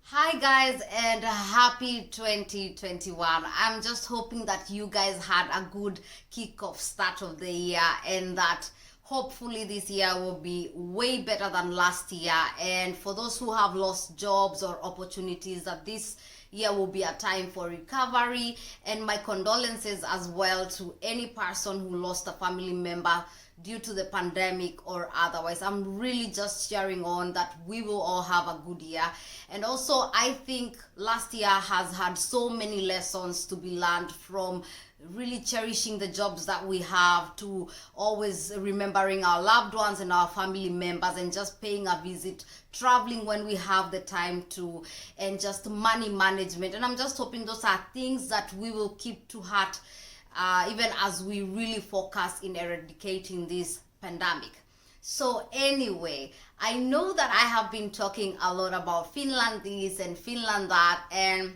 Hi guys and happy 2021. I'm just hoping that you guys had a good kickoff start of the year and that hopefully this year will be way better than last year. And for those who have lost jobs or opportunities, that this year will be a time for recovery. And my condolences as well to any person who lost a family member due to the pandemic or otherwise. I'm really just sharing on that we will all have a good year. And also, I think last year has had so many lessons to be learned, from really cherishing the jobs that we have to always remembering our loved ones and our family members and just paying a visit, traveling when we have the time to, and just money management. And I'm just hoping those are things that we will keep to heart, even as we really focus in eradicating this pandemic. So anyway, I know that I have been talking a lot about Finland this and Finland that, and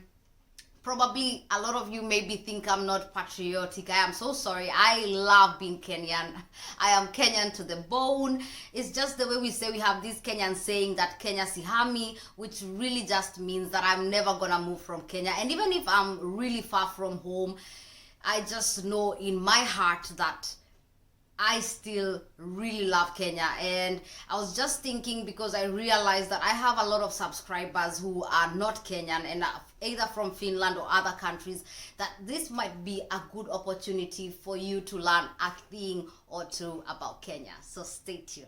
probably a lot of you maybe think I'm not patriotic. I am so sorry. I love being Kenyan. I am Kenyan to the bone. It's just the way we say, we have this Kenyan saying that Kenya sihami, which really just means that I'm never gonna move from Kenya. And even if I'm really far from home, I just know in my heart that I still really love Kenya. And I was just thinking, because I realized that I have a lot of subscribers who are not Kenyan and are either from Finland or other countries, that this might be a good opportunity for you to learn a thing or two about Kenya. So stay tuned.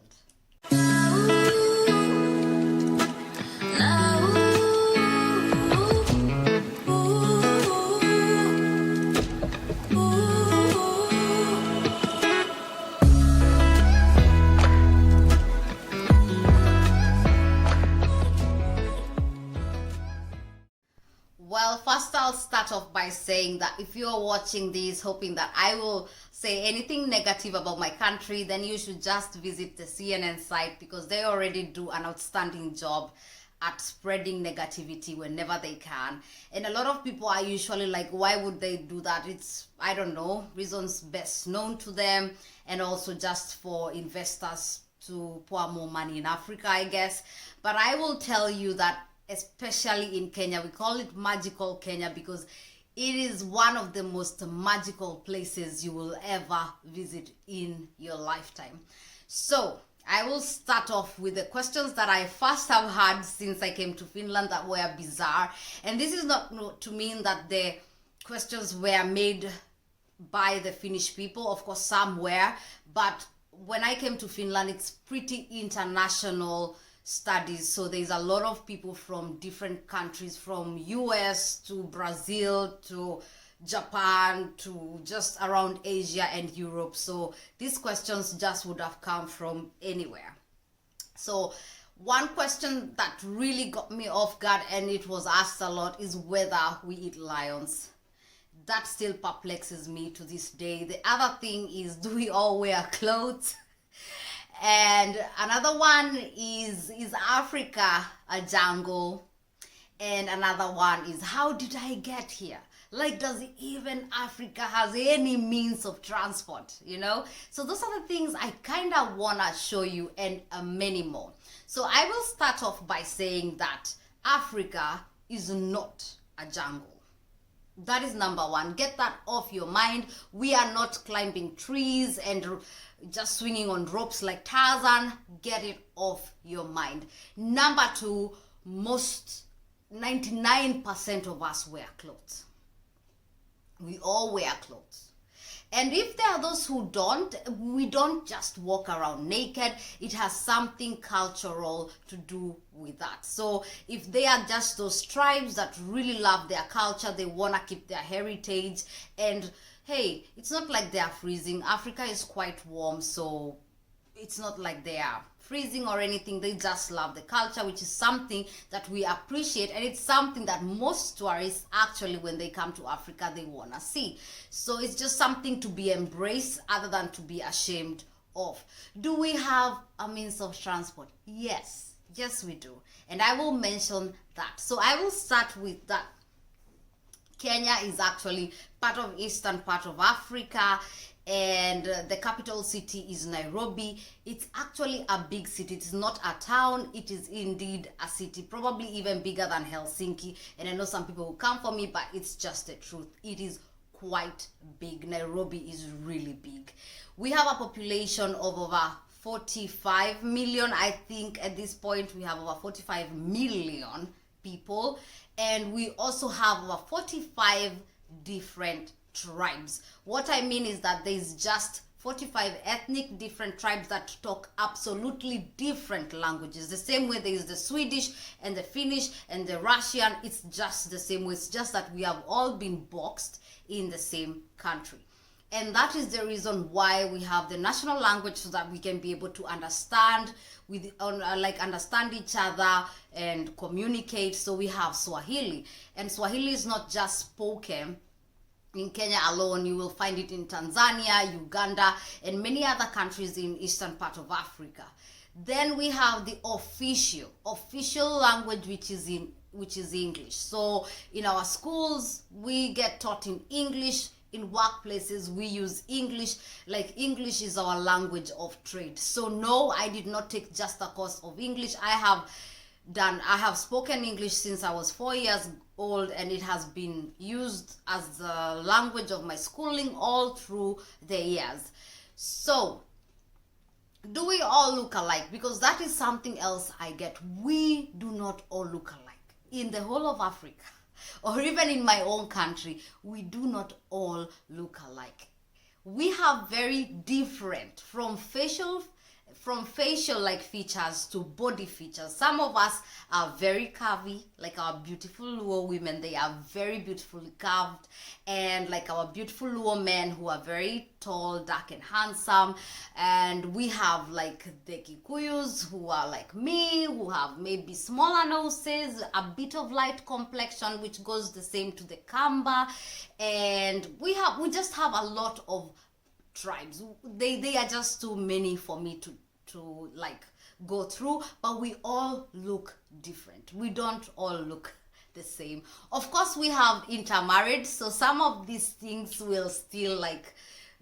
Well, first I'll start off by saying that if you're watching this hoping that I will say anything negative about my country, then you should just visit the CNN site, because they already do an outstanding job at spreading negativity whenever they can. And a lot of people are usually like, why would they do that? It's, I don't know, reasons best known to them, and also just for investors to pour more money in Africa, I guess. But I will tell you that especially in Kenya, we call it magical Kenya because it is one of the most magical places you will ever visit in your lifetime. So I will start off with the questions that I first have had since I came to Finland that were bizarre. And this is not to mean that the questions were made by the Finnish people. Of course, some were, but when I came to Finland, it's pretty international studies. So there's a lot of people from different countries, from US to Brazil to Japan to just around Asia and Europe. So these questions just would have come from anywhere. So one question that really got me off guard, and it was asked a lot, is whether we eat lions. That still perplexes me to this day. The other thing is, do we all wear clothes? And another one is Africa a jungle? And another one is, how did I get here? Like, does even Africa has any means of transport, you know? So those are the things I kind of want to show you, and many more. So I will start off by saying that Africa is not a jungle. That is number one. Get that off your mind. We are not climbing trees and just swinging on ropes like Tarzan. Get it off your mind. Number two, most 99% of us wear clothes. We all wear clothes. And if there are those who don't, we don't just walk around naked. It has something cultural to do with that. So if they are just those tribes that really love their culture, they want to keep their heritage, and hey, it's not like they are freezing. Africa is quite warm, so it's not like they are freezing or anything. They just love the culture, which is something that we appreciate, and it's something that most tourists actually, when they come to Africa, they want to see. So it's just something to be embraced other than to be ashamed of. Do we have a means of transport? Yes we do, and I will mention that. So I will start with that. Kenya is actually part of eastern part of Africa, and the capital city is Nairobi. It's actually a big city. It's not a town. It is indeed a city, probably even bigger than Helsinki. And I know some people will come for me, but it's just the truth. It is quite big. Nairobi is really big. We have a population of over 45 million. I think at this point we have over 45 million people, and we also have over 45 different tribes. What I mean is that there's just 45 ethnic different tribes that talk absolutely different languages. The same way there is the Swedish and the Finnish and the Russian. It's just the same way. It's just that we have all been boxed in the same country. And that is the reason why we have the national language, so that we can be able to understand understand each other and communicate. So we have Swahili, and Swahili is not just spoken in Kenya alone. You will find it in Tanzania, Uganda, and many other countries in eastern part of Africa. Then we have the official language, which is English. So in our schools we get taught in English. In workplaces we use English. Like, English is our language of trade. So no, I did not take just a course of English. I have spoken English since I was 4 years old, and it has been used as the language of my schooling all through the years. So do we all look alike? Because that is something else I get. We do not all look alike. In the whole of Africa, or even in my own country, we do not all look alike. We have very different, from facial like features to body features. Some of us are very curvy, like our beautiful Luo women. They are very beautifully curved, and like our beautiful Luo men, who are very tall, dark, and handsome. And we have like the Kikuyus, who are like me, who have maybe smaller noses, a bit of light complexion, which goes the same to the Kamba. And we just have a lot of tribes. They are just too many for me to like go through, but we all look different. We don't all look the same. Of course, we have intermarried, so some of these things will still like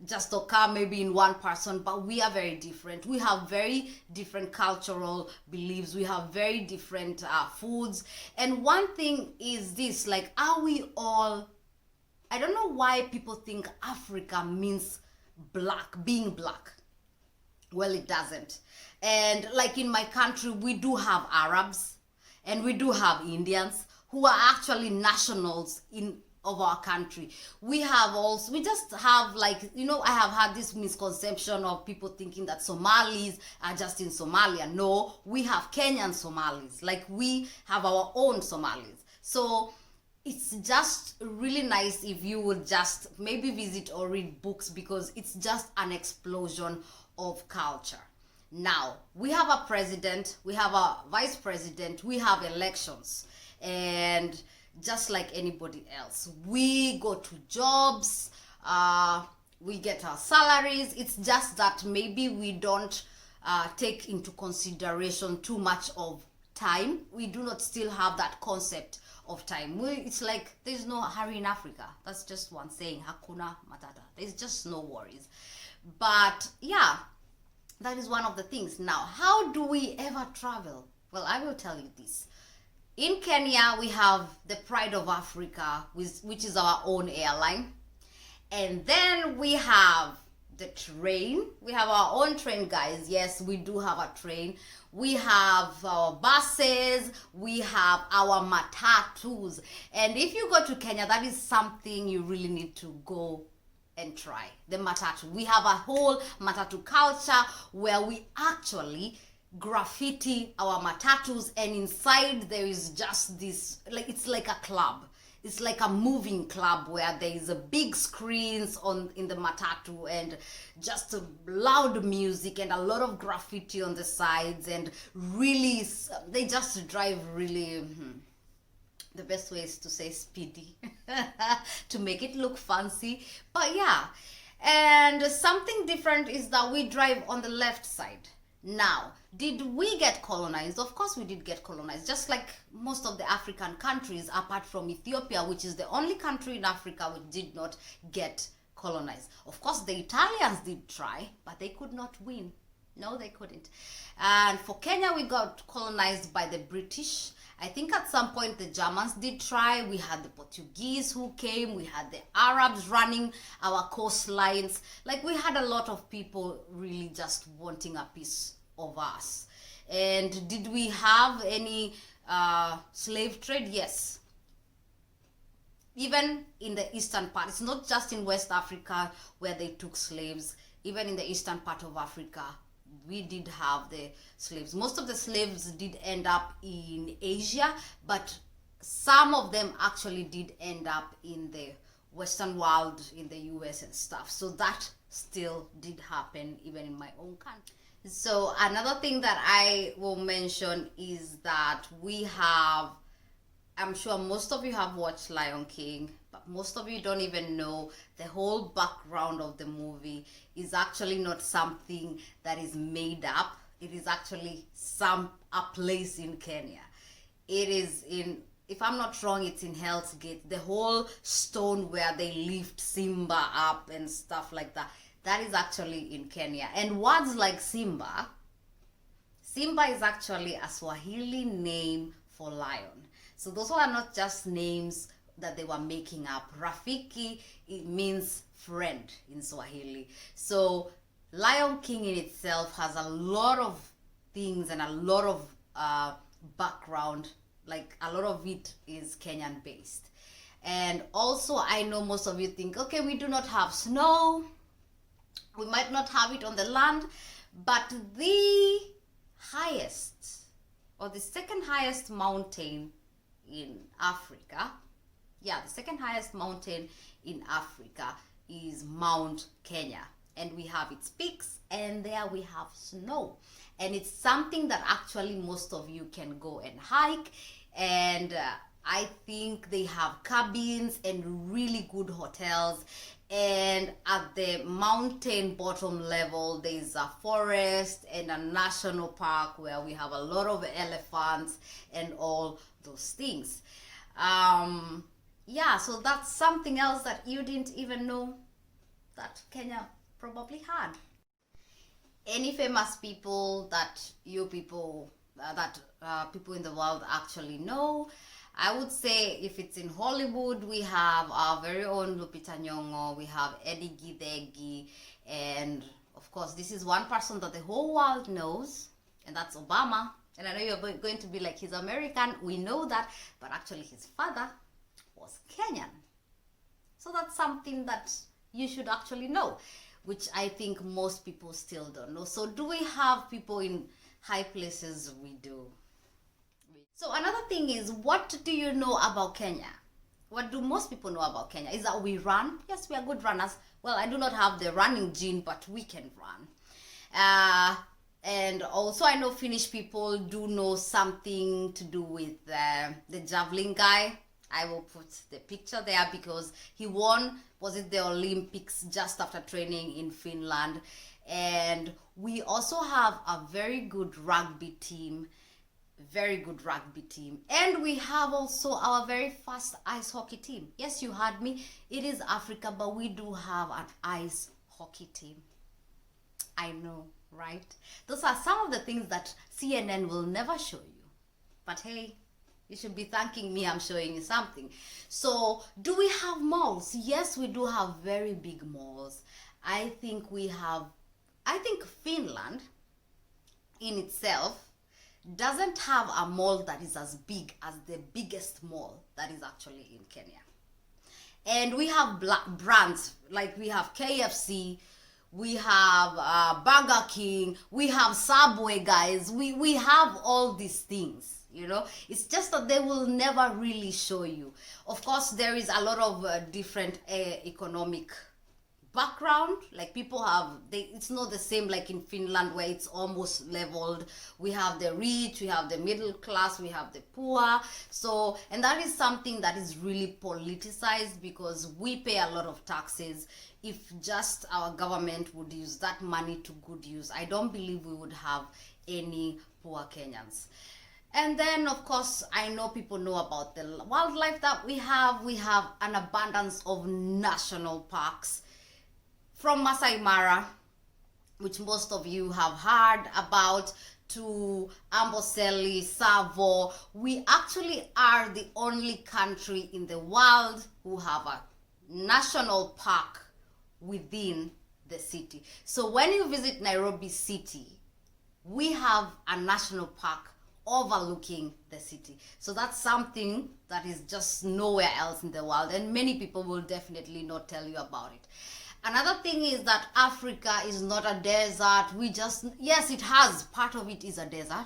just occur maybe in one person, but we are very different. We have very different cultural beliefs. We have very different foods. And one thing is this, like, are we all, I don't know why people think Africa means black, being black. Well, it doesn't. And like in my country, we do have Arabs and we do have Indians who are actually nationals of our country. We just have, like, I have had this misconception of people thinking that Somalis are just in Somalia. No, we have Kenyan Somalis. Like, we have our own Somalis. So it's just really nice if you would just maybe visit or read books, because it's just an explosion of culture. Now, we have a president, we have a vice president, we have elections, and just like anybody else, we go to jobs, we get our salaries. It's just that maybe we don't take into consideration too much of time. We do not still have that concept of time. It's like there's no hurry in Africa. That's just one saying, hakuna matata. There's just no worries. But yeah, that is one of the things. Now, how do we ever travel? Well, I will tell you this. In Kenya, we have the Pride of Africa, which is our own airline. And then we have the train. We have our own train, guys. Yes, we do have a train. We have our buses. We have our matatus. And if you go to Kenya, that is something you really need to go and try. The matatu. We have a whole matatu culture where we actually graffiti our matatus, and inside there is just this, like, it's like a club. It's like a moving club where there is a big screens in the matatu, and just loud music and a lot of graffiti on the sides, and really they just drive really the best way is to say speedy to make it look fancy. But yeah, and something different is that we drive on the left side. Now, did we get colonized? Of course we did get colonized, just like most of the African countries, apart from Ethiopia, which is the only country in Africa which did not get colonized. Of course, the Italians did try, but they could not win. No, they couldn't. And for Kenya, we got colonized by the British. I think at some point the Germans did try. We had the Portuguese who came. We had the Arabs running our coastlines. Like, we had a lot of people really just wanting a piece of us. And did we have any slave trade? Yes. Even in the eastern part, it's not just in West Africa where they took slaves. Even in the eastern part of Africa, we did have the slaves. Most of the slaves did end up in Asia, but some of them actually did end up in the Western world, in the US and stuff. So that still did happen even in my own country. So another thing that I will mention is that we have, I'm sure most of you have watched Lion King, but most of you don't even know the whole background of the movie is actually not something that is made up. It is actually a place in Kenya. It is in, if I'm not wrong, it's in Hell's Gate. The whole stone where they lift Simba up and stuff like that, that is actually in Kenya. And words like Simba is actually a Swahili name for lion. So those are not just names that they were making up. Rafiki, it means friend in Swahili. So Lion King in itself has a lot of things and a lot of background. Like, a lot of it is Kenyan based. And also, I know most of you think, okay, we do not have snow. We might not have it on the land, but the highest, or the second highest mountain in Africa, the second highest mountain in Africa is Mount Kenya. And we have its peaks, and there we have snow. And it's something that actually most of you can go and hike. And I think they have cabins and really good hotels. And at the mountain bottom level, there's a forest and a national park where we have a lot of elephants and all those things. So that's something else that you didn't even know that Kenya probably had. Any famous people that people in the world actually know? I would say if it's in Hollywood, we have our very own Lupita Nyong'o, we have Eddie Gidegi, and of course this is one person that the whole world knows, and that's Obama. And I know you're going to be like, he's American, we know that, but actually his father was Kenyan. So that's something that you should actually know, which I think most people still don't know. So do we have people in high places? We do. So another thing is, what do you know about Kenya? What do most people know about Kenya? Is that we run. Yes, we are good runners. Well, I do not have the running gene, but we can run. And also I know Finnish people do know something to do with the javelin guy. I will put the picture there because he won, was it the Olympics, just after training in Finland. And we also have a very good rugby team. And we have also our very first ice hockey team. Yes, you heard me. It is Africa, but we do have an ice hockey team. I know, right? Those are some of the things that CNN will never show you. But hey, you should be thanking me, I'm showing you something. So, do we have malls? Yes, we do have very big malls. I think Finland in itself doesn't have a mall that is as big as the biggest mall that is actually in Kenya. And we have brands, like we have KFC, we have Burger King, we have Subway, guys. We have all these things, you know. It's just that they will never really show you. Of course, there is a lot of different economic background. Like, people have, it's not the same like in Finland where it's almost leveled. We have the rich, we have the middle class, we have the poor. So, and that is something that is really politicized because we pay a lot of taxes. If just our government would use that money to good use, I don't believe we would have any poor Kenyans. And then, of course, I know people know about the wildlife that we have. We have an abundance of national parks. from Masai Mara, which most of you have heard about, to Amboseli, Tsavo. We actually are the only country in the world who have a national park within the city. So when you visit Nairobi city, we have a national park overlooking the city. So that's something that is just nowhere else in the world, and many people will definitely not tell you about it. Another thing is that Africa is not a desert. Yes, it has, part of it is a desert,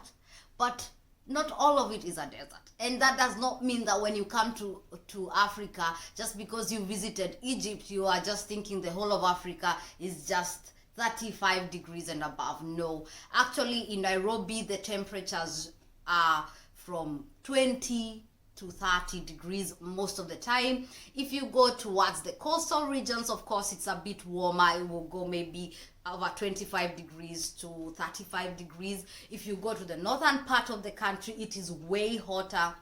but not all of it is a desert. And that does not mean that when you come to Africa, just because you visited Egypt, you are just thinking the whole of Africa is just 35 degrees and above. No, actually in Nairobi, the temperatures are from 20 to 30 degrees most of the time. If you go towards the coastal regions, of course, it's a bit warmer. It will go maybe over 25 degrees to 35 degrees. If you go to the northern part of the country, it is way hotter.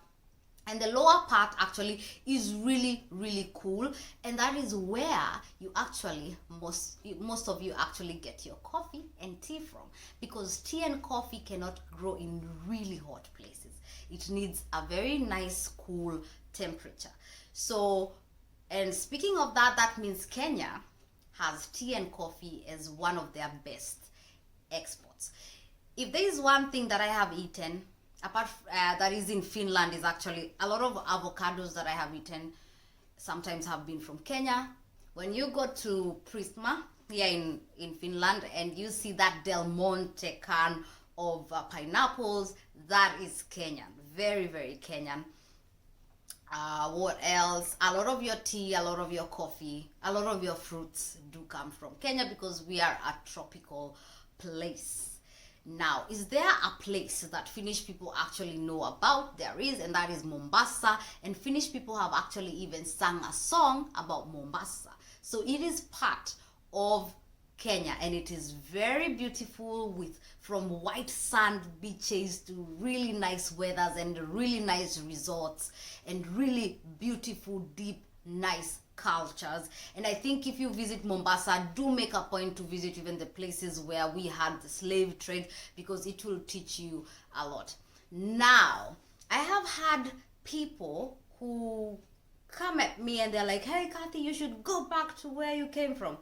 And the lower part actually is really, really cool. And that is where you actually, most of you actually get your coffee and tea from. Because tea and coffee cannot grow in really hot places. It needs a very nice, cool temperature. So, and speaking of that, that means Kenya has tea and coffee as one of their best exports. If there is one thing that I have eaten, apart that is in Finland, is actually a lot of avocados that I have eaten sometimes have been from Kenya. When you go to Prisma here in Finland and you see that Del Monte can of pineapples, that is Kenyan, very, very Kenyan. What else? A lot of your tea, a lot of your coffee, a lot of your fruits do come from Kenya because we are a tropical place. Now, is there a place that Finnish people actually know about? There is, and that is Mombasa. And Finnish people have actually even sung a song about Mombasa. So it is part of Kenya, and it is very beautiful, with from white sand beaches to really nice weathers and really nice resorts and really beautiful, deep, nice cultures. And I think if you visit Mombasa, do make a point to visit even the places where we had the slave trade, because it will teach you a lot. Now, I have had people who come at me and they're like, hey Kathy, you should go back to where you came from.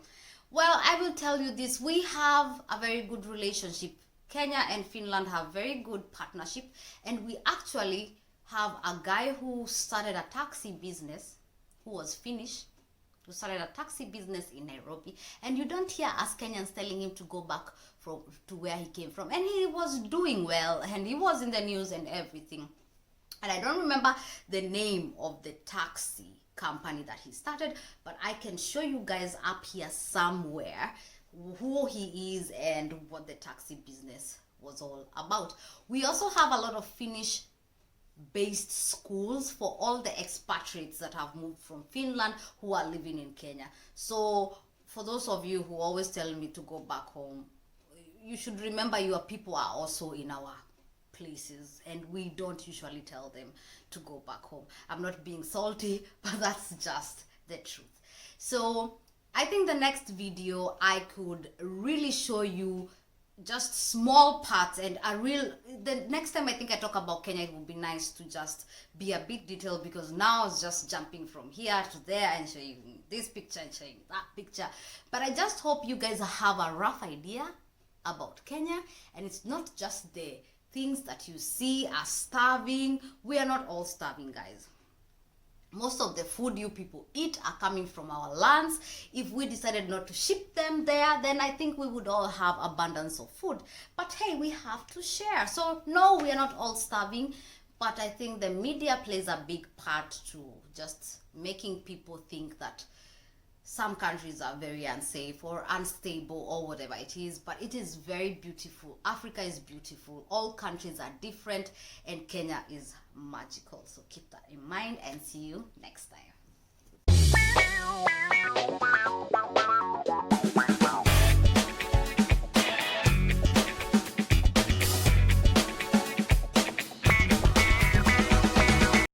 Well, I will tell you this, we have a very good relationship. Kenya and Finland have very good partnership, and we actually have a guy who started a taxi business, who was Finnish, who started a taxi business in Nairobi, and you don't hear us Kenyans telling him to go back to where he came from. And he was doing well, and he was in the news and everything. And I don't remember the name of the taxi company that he started, but I can show you guys up here somewhere who he is and what the taxi business was all about. We also have a lot of Finnish based schools for all the expatriates that have moved from Finland who are living in Kenya. So for those of you who always tell me to go back home, you should remember your people are also in our places, and we don't usually tell them to go back home. I'm not being salty, but that's just the truth. So I think the next video I could really show you just small parts, and the next time I think I talk about Kenya, it would be nice to just be a bit detailed, because now it's just jumping from here to there and showing this picture and showing that picture. But I just hope you guys have a rough idea about Kenya, and it's not just the things that you see are starving. We are not all starving, guys. Most of the food you people eat are coming from our lands. If we decided not to ship them there, then I think we would all have abundance of food. But hey, we have to share. So no, we are not all starving, but I think the media plays a big part to just making people think that some countries are very unsafe or unstable or whatever it is, but it is very beautiful. Africa is beautiful. All countries are different, and Kenya is magical. So keep that in mind, and see you next time.